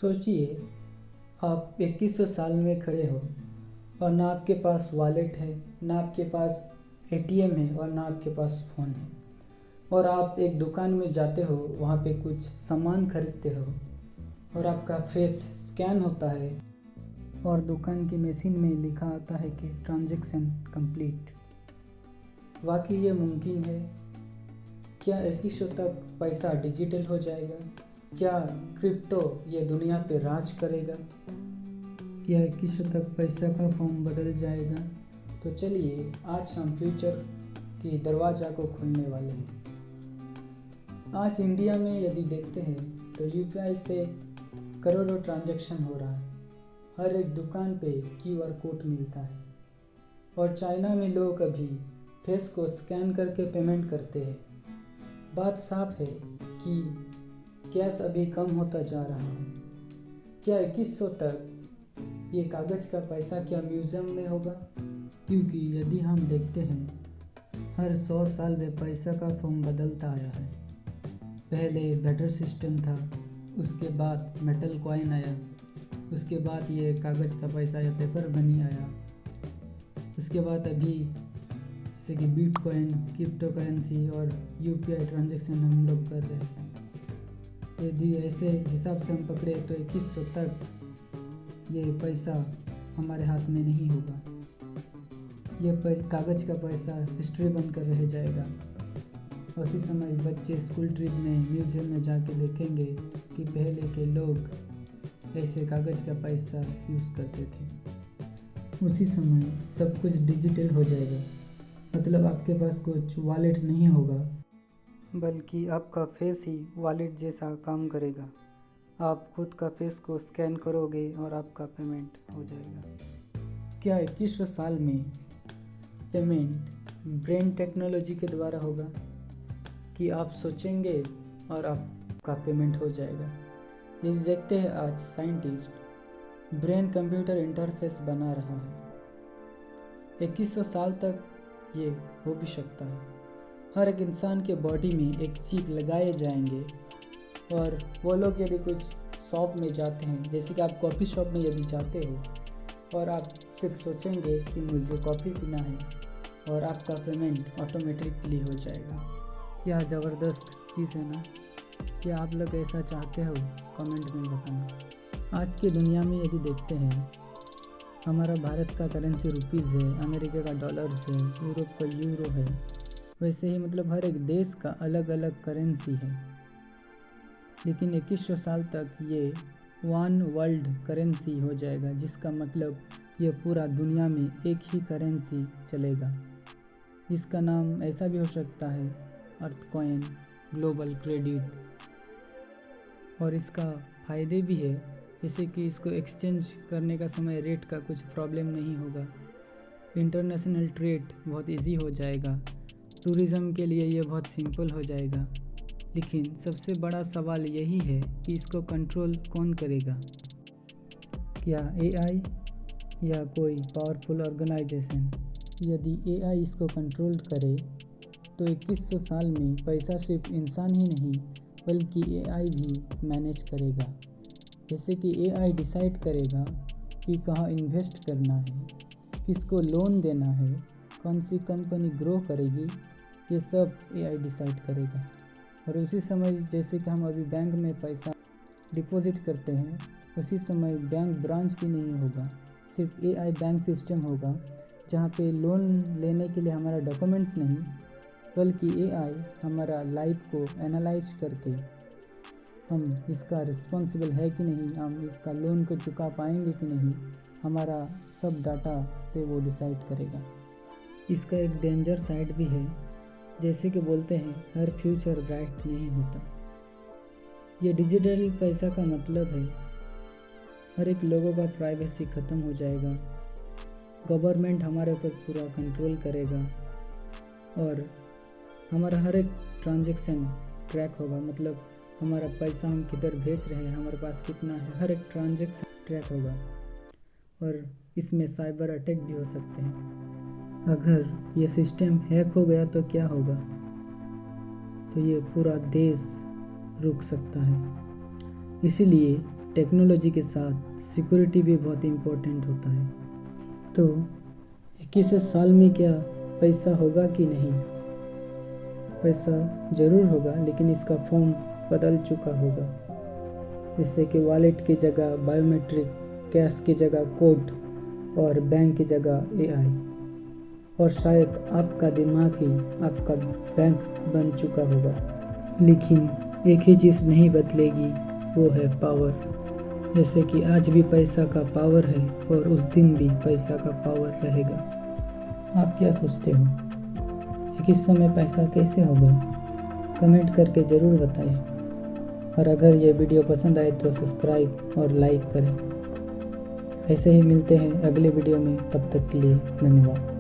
सोचिए, आप 2100 साल में खड़े हो और ना आपके पास वॉलेट है, ना आपके पास एटीएम है और ना आपके पास फ़ोन है। और आप एक दुकान में जाते हो, वहाँ पे कुछ सामान खरीदते हो और आपका फेस स्कैन होता है और दुकान की मशीन में लिखा आता है कि ट्रांजैक्शन कंप्लीट। वाकई ये मुमकिन है? क्या 2100 तक पैसा डिजिटल हो जाएगा? क्या क्रिप्टो ये दुनिया पे राज करेगा? क्या 2100 तक पैसा का फॉर्म बदल जाएगा? तो चलिए आज हम फ्यूचर की दरवाज़ा को खोलने वाले हैं। आज इंडिया में यदि देखते हैं तो यूपीआई से करोड़ों ट्रांजैक्शन हो रहा है। हर एक दुकान पे क्यूआर कोड मिलता है और चाइना में लोग अभी फेस को स्कैन करके पेमेंट करते हैं। बात साफ है कि कैश अभी कम होता जा रहा है। क्या 2100 तक ये कागज़ का पैसा क्या म्यूज़ियम में होगा? क्योंकि यदि हम देखते हैं हर 100 साल में पैसा का फॉर्म बदलता आया है। पहले बैटर सिस्टम था, उसके बाद मेटल कॉइन आया, उसके बाद ये कागज़ का पैसा या पेपर मनी आया, उसके बाद अभी जैसे कि बिटकॉइन, क्रिप्टो करेंसी और यूपीआई ट्रांजैक्शन हम लोग कर रहे हैं। यदि ऐसे हिसाब से हम पकड़े तो 2100 तक ये पैसा हमारे हाथ में नहीं होगा। ये कागज़ का पैसा हिस्ट्री बनकर रह जाएगा। उसी समय बच्चे स्कूल ट्रिप में म्यूजियम में जाके देखेंगे कि पहले के लोग ऐसे कागज़ का पैसा यूज़ करते थे। उसी समय सब कुछ डिजिटल हो जाएगा, मतलब आपके पास कुछ वॉलेट नहीं होगा, बल्कि आपका फेस ही वॉलेट जैसा काम करेगा। आप खुद का फेस को स्कैन करोगे और आपका पेमेंट हो जाएगा। क्या 2100 साल में पेमेंट ब्रेन टेक्नोलॉजी के द्वारा होगा कि आप सोचेंगे और आपका पेमेंट हो जाएगा? ये देखते हैं आज साइंटिस्ट ब्रेन कंप्यूटर इंटरफेस बना रहा है। 2100 साल तक ये हो भी सकता है। हर एक इंसान के बॉडी में एक चिप लगाए जाएंगे और वो लोग यदि कुछ शॉप में जाते हैं, जैसे कि आप कॉफ़ी शॉप में यदि जाते हो और आप सिर्फ सोचेंगे कि मुझे कॉफ़ी पीना है और आपका पेमेंट ऑटोमेटिकली हो जाएगा। क्या ज़बरदस्त चीज़ है ना? क्या आप लोग ऐसा चाहते हो? कमेंट में बताना। आज की दुनिया में यदि देखते हैं, हमारा भारत का करेंसी रुपीज़ है, अमेरिका का डॉलर्स है, यूरोप का यूरो है। वैसे ही मतलब हर एक देश का अलग अलग करेंसी है। लेकिन 2100 साल तक ये वन वर्ल्ड करेंसी हो जाएगा, जिसका मतलब ये पूरा दुनिया में एक ही करेंसी चलेगा, जिसका नाम ऐसा भी हो सकता है अर्थ कॉइन, ग्लोबल क्रेडिट। और इसका फ़ायदे भी है, जैसे कि इसको एक्सचेंज करने का समय रेट का कुछ प्रॉब्लम नहीं होगा। इंटरनेशनल ट्रेड बहुत इजी हो जाएगा। टूरिज़्म के लिए ये बहुत सिंपल हो जाएगा। लेकिन सबसे बड़ा सवाल यही है कि इसको कंट्रोल कौन करेगा? क्या एआई या कोई पावरफुल ऑर्गेनाइजेशन? यदि एआई इसको कंट्रोल करे तो 2100 साल में पैसा सिर्फ इंसान ही नहीं बल्कि एआई भी मैनेज करेगा। जैसे कि एआई डिसाइड करेगा कि कहाँ इन्वेस्ट करना है, किसको लोन देना है, कौन सी कंपनी ग्रो करेगी, ये सब एआई डिसाइड करेगा। और उसी समय जैसे कि हम अभी बैंक में पैसा डिपॉजिट करते हैं, उसी समय बैंक ब्रांच भी नहीं होगा, सिर्फ एआई बैंक सिस्टम होगा, जहाँ पे लोन लेने के लिए हमारा डॉक्यूमेंट्स नहीं बल्कि एआई हमारा लाइफ को एनालाइज करके हम इसका रिस्पॉन्सिबल है कि नहीं, हम इसका लोन को चुका पाएंगे कि नहीं, हमारा सब डाटा से वो डिसाइड करेगा। इसका एक डेंजर साइड भी है, जैसे कि बोलते हैं हर फ्यूचर ब्राइट नहीं होता। ये डिजिटल पैसा का मतलब है हर एक लोगों का प्राइवेसी ख़त्म हो जाएगा, गवर्नमेंट हमारे ऊपर पूरा कंट्रोल करेगा और हमारा हर एक ट्रांजैक्शन ट्रैक होगा। मतलब हमारा पैसा हम किधर भेज रहे हैं, हमारे पास कितना है, हर एक ट्रांजैक्शन ट्रैक होगा। और इसमें साइबर अटैक भी हो सकते हैं। अगर ये सिस्टम हैक हो गया तो क्या होगा? तो ये पूरा देश रुक सकता है। इसीलिए टेक्नोलॉजी के साथ सिक्योरिटी भी बहुत इम्पोर्टेंट होता है। तो 21वें साल में क्या पैसा होगा कि नहीं? पैसा ज़रूर होगा, लेकिन इसका फॉर्म बदल चुका होगा। जैसे कि वॉलेट की जगह बायोमेट्रिक, कैश की जगह कोड और बैंक की जगह AI। और शायद आपका दिमाग ही आपका बैंक बन चुका होगा। लेकिन एक ही चीज़ नहीं बदलेगी, वो है पावर। जैसे कि आज भी पैसा का पावर है और उस दिन भी पैसा का पावर रहेगा। आप क्या सोचते हो? 2100 में पैसा कैसे होगा? कमेंट करके ज़रूर बताएं। और अगर ये वीडियो पसंद आए तो सब्सक्राइब और लाइक करें। ऐसे ही मिलते हैं अगले वीडियो में, तब तक के लिए धन्यवाद।